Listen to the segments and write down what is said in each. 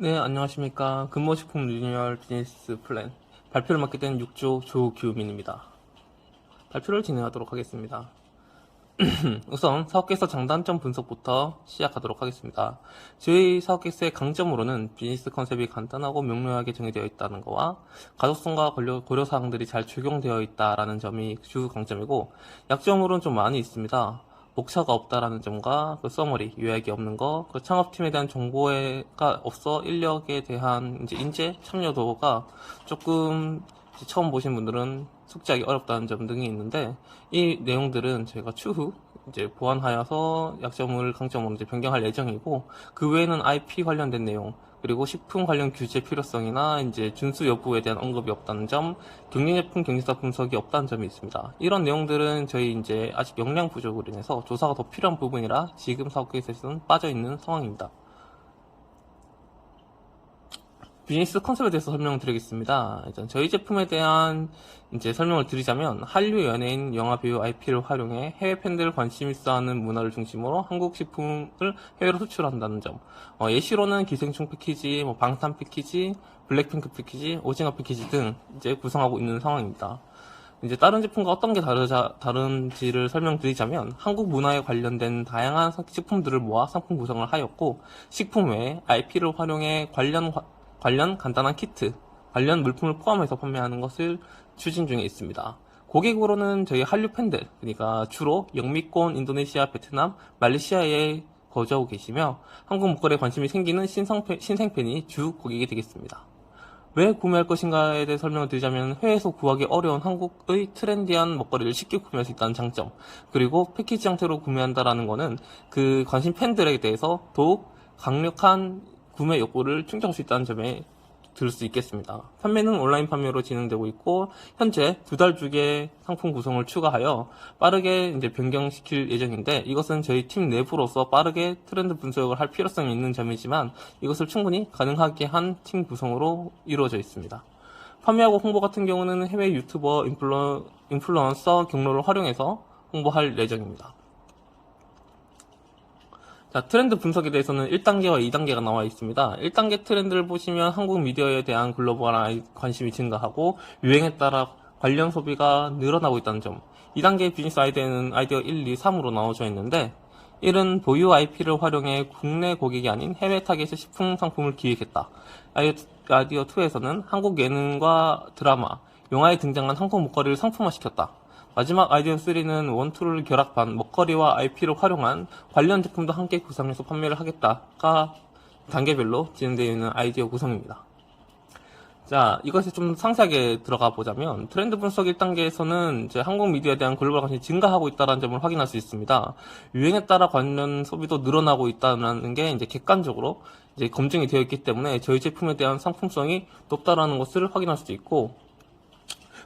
네, 안녕하십니까. 근무식품 리뉴얼 비즈니스 플랜 발표를 맡게 된 6조 조규민입니다. 발표를 진행하도록 하겠습니다. 우선 사업계획서 장단점 분석부터 시작하도록 하겠습니다. 저희 사업계획서의 강점으로는 비즈니스 컨셉이 간단하고 명료하게 정해되어 있다는 것과 가독성과 고려사항들이 잘 적용되어 있다는 점이 주 강점이고, 약점으로는 좀 많이 있습니다. 목차가 없다라는 점과 그 서머리, 요약이 없는 거, 그 창업팀에 대한 정보가 없어 인력에 대한 이제 인재 참여도가 조금 처음 보신 분들은 숙지하기 어렵다는 점 등이 있는데, 이 내용들은 저희가 추후 이제 보완하여서 약점을 강점으로 이제 변경할 예정이고, 그 외에는 IP 관련된 내용, 그리고 식품 관련 규제 필요성이나 이제 준수 여부에 대한 언급이 없다는 점, 경쟁제품 경쟁사 분석이 없다는 점이 있습니다. 이런 내용들은 저희 이제 아직 역량 부족으로 인해서 조사가 더 필요한 부분이라 지금 사업 계획에서는 빠져 있는 상황입니다. 비즈니스 컨셉에 대해서 설명드리겠습니다. 일단 저희 제품에 대한 이제 설명을 드리자면, 한류 연예인, 영화 배우 IP를 활용해 해외 팬들 관심 있어하는 문화를 중심으로 한국 식품을 해외로 수출한다는 점. 예시로는 기생충 패키지, 방탄 패키지, 블랙핑크 패키지, 오징어 패키지 등 이제 구성하고 있는 상황입니다. 이제 다른 제품과 어떤 게 다른지를 설명드리자면, 한국 문화에 관련된 다양한 식품들을 모아 상품 구성을 하였고, 식품 외에 IP를 활용해 관련 간단한 키트, 관련 물품을 포함해서 판매하는 것을 추진 중에 있습니다. 고객으로는 저희 한류 팬들, 그러니까 주로 영미권, 인도네시아, 베트남, 말레이시아에 거주하고 계시며, 한국 먹거리에 관심이 생기는 신생팬이 주 고객이 되겠습니다. 왜 구매할 것인가에 대해 설명을 드리자면, 해외에서 구하기 어려운 한국의 트렌디한 먹거리를 쉽게 구매할 수 있다는 장점, 그리고 패키지 형태로 구매한다라는 것은 그 관심 팬들에 대해서 더욱 강력한 구매 욕구를 충족할 수 있다는 점에 들을 수 있겠습니다. 판매는 온라인 판매로 진행되고 있고, 현재 2달 주기의 상품 구성을 추가하여 빠르게 이제 변경시킬 예정인데, 이것은 저희 팀 내부로서 빠르게 트렌드 분석을 할 필요성이 있는 점이지만, 이것을 충분히 가능하게 한 팀 구성으로 이루어져 있습니다. 판매하고 홍보 같은 경우는 해외 유튜버, 인플루언서 경로를 활용해서 홍보할 예정입니다. 자, 트렌드 분석에 대해서는 1단계와 2단계가 나와 있습니다. 1단계 트렌드를 보시면 한국 미디어에 대한 글로벌한 관심이 증가하고 유행에 따라 관련 소비가 늘어나고 있다는 점. 2단계 비즈니스 아이디어는 아이디어 1, 2, 3으로 나눠져 있는데, 1은 보유 IP를 활용해 국내 고객이 아닌 해외 타겟의 식품 상품을 기획했다. 아이디어 2에서는 한국 예능과 드라마, 영화에 등장한 한국 먹거리를 상품화시켰다. 마지막 아이디어 3는 1, 2를 결합한 먹거리와 IP를 활용한 관련 제품도 함께 구성해서 판매를 하겠다가 단계별로 진행되어 있는 아이디어 구성입니다. 자, 이것에 좀 상세하게 들어가 보자면, 트렌드 분석 1단계에서는 이제 한국 미디어에 대한 글로벌 관심이 증가하고 있다는 점을 확인할 수 있습니다. 유행에 따라 관련 소비도 늘어나고 있다는 게 이제 객관적으로 이제 검증이 되어 있기 때문에 저희 제품에 대한 상품성이 높다라는 것을 확인할 수 있고,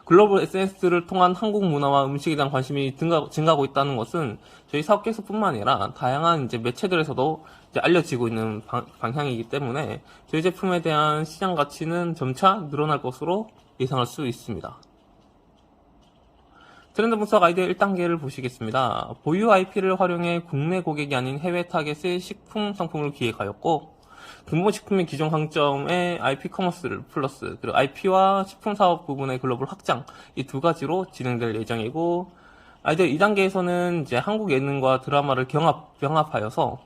글로벌 SNS를 통한 한국 문화와 음식에 대한 관심이 증가하고 있다는 것은 저희 사업계획서뿐만 아니라 다양한 이제 매체들에서도 이제 알려지고 있는 방향이기 때문에 저희 제품에 대한 시장 가치는 점차 늘어날 것으로 예상할 수 있습니다. 트렌드 분석 아이디어 1단계를 보시겠습니다. 보유 IP를 활용해 국내 고객이 아닌 해외 타겟의 식품 상품을 기획하였고, 근본식품의 기존 강점의 IP 커머스를 플러스, 그리고 IP와 식품 사업 부분의 글로벌 확장, 이 두 가지로 진행될 예정이고, 아이디어 2단계에서는 이제 한국 예능과 드라마를 병합하여서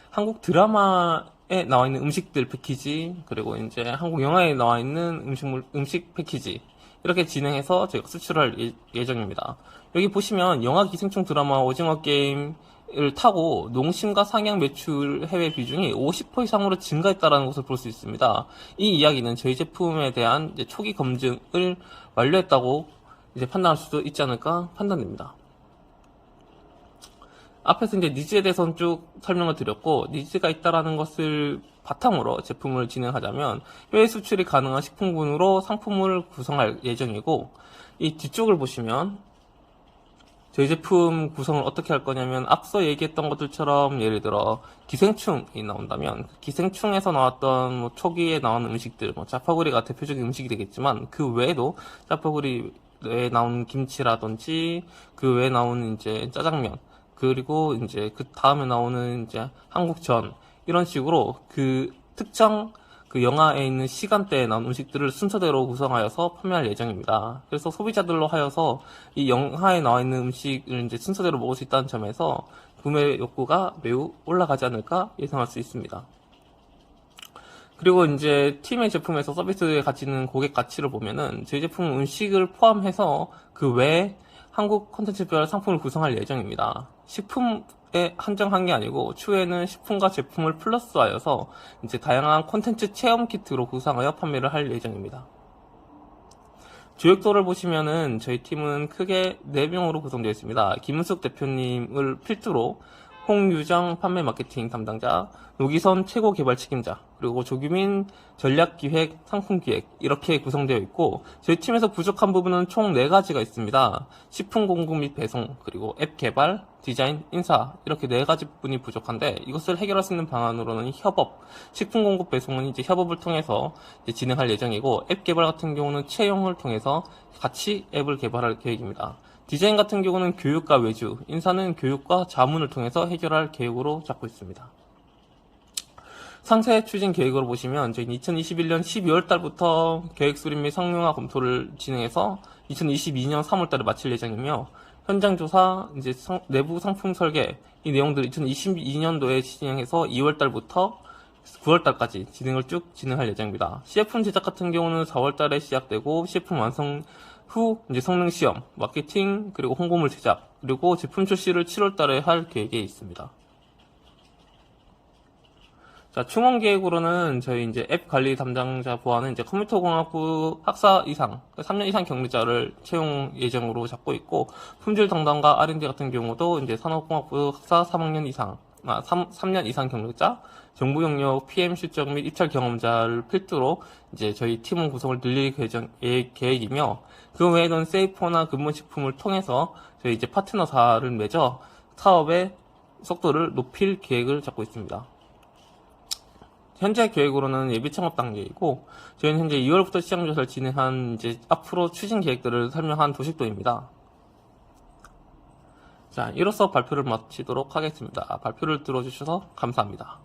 한국 드라마에 나와 있는 음식들 패키지, 그리고 이제 한국 영화에 나와 있는 음식 패키지, 이렇게 진행해서 저희가 수출할 예정입니다. 여기 보시면 영화 기생충 드라마 오징어 게임 을 타고 농심과 상향 매출 해외 비중이 50% 이상으로 증가했다는 것을 볼 수 있습니다. 이 이야기는 저희 제품에 대한 이제 초기 검증을 완료했다고 이제 판단할 수도 있지 않을까 판단됩니다. 앞에서 이제 니즈에 대해서는 쭉 설명을 드렸고, 니즈가 있다라는 것을 바탕으로 제품을 진행하자면 해외 수출이 가능한 식품군으로 상품을 구성할 예정이고, 이 뒤쪽을 보시면 저희 제품 구성을 어떻게 할 거냐면, 앞서 얘기했던 것들처럼 예를 들어 기생충이 나온다면 기생충에서 나왔던 초기에 나온 음식들, 짜파구리가 대표적인 음식이 되겠지만, 그 외에도 짜파구리에 나온 김치라든지 그 외에 나오는 이제 짜장면, 그리고 이제 그 다음에 나오는 이제 한국전, 이런 식으로 그 특정 그 영화에 있는 시간대에 나온 음식들을 순서대로 구성하여서 판매할 예정입니다. 그래서 소비자들로 하여서 이 영화에 나와 있는 음식을 이제 순서대로 먹을 수 있다는 점에서 구매 욕구가 매우 올라가지 않을까 예상할 수 있습니다. 그리고 이제 팀의 제품에서 서비스에 가지는 고객 가치를 보면은 저희 제품은 음식을 포함해서 그 외에 한국 콘텐츠별 상품을 구성할 예정입니다. 식품에 한정한 게 아니고 추후에는 식품과 제품을 플러스하여서 이제 다양한 콘텐츠 체험 키트로 구성하여 판매를 할 예정입니다. 조직도를 보시면은 저희 팀은 크게 4명으로 구성되어 있습니다. 김은숙 대표님을 필두로 홍유정 판매 마케팅 담당자, 노기선 최고 개발 책임자, 그리고 조규민 전략기획 상품기획 이렇게 구성되어 있고 저희 팀에서 부족한 부분은 총 4가지가 있습니다. 식품 공급 및 배송, 그리고 앱 개발, 디자인, 인사 이렇게 4가지 부분이 부족한데 이것을 해결할 수 있는 방안으로는 협업, 식품 공급 배송은 이제 협업을 통해서 이제 진행할 예정이고 앱 개발 같은 경우는 채용을 통해서 같이 앱을 개발할 계획입니다. 디자인 같은 경우는 교육과 외주, 인사는 교육과 자문을 통해서 해결할 계획으로 잡고 있습니다. 상세 추진 계획으로 보시면 저희 2021년 12월 달부터 계획 수립 및 상용화 검토를 진행해서 2022년 3월 달에 마칠 예정이며 현장 조사, 이제 내부 상품 설계 이 내용들 2022년도에 진행해서 2월 달부터 9월 달까지 진행을 쭉 진행할 예정입니다. CF 제작 같은 경우는 4월 달에 시작되고 CF 완성 후 이제 성능 시험, 마케팅, 그리고 홍보물 제작, 그리고 제품 출시를 7월 달에 할 계획에 있습니다. 자, 충원 계획으로는 저희 이제 앱 관리 담당자 보안은 이제 컴퓨터공학부 학사 이상, 3년 이상 경력자를 채용 예정으로 잡고 있고, 품질 담당과 R&D 같은 경우도 이제 산업공학부 학사 3학년 이상, 3년 이상 경력자, 정부 영역 PM 실적 및 입찰 경험자를 필두로 이제 저희 팀원 구성을 늘릴 계획이며, 그 외에는 세이퍼나 근본식품을 통해서 저희 이제 파트너사를 맺어 사업의 속도를 높일 계획을 잡고 있습니다. 현재 계획으로는 예비 창업 단계이고 저희는 현재 2월부터 시장 조사를 진행한 이제 앞으로 추진 계획들을 설명한 도식도입니다. 자, 이로써 발표를 마치도록 하겠습니다. 발표를 들어주셔서 감사합니다.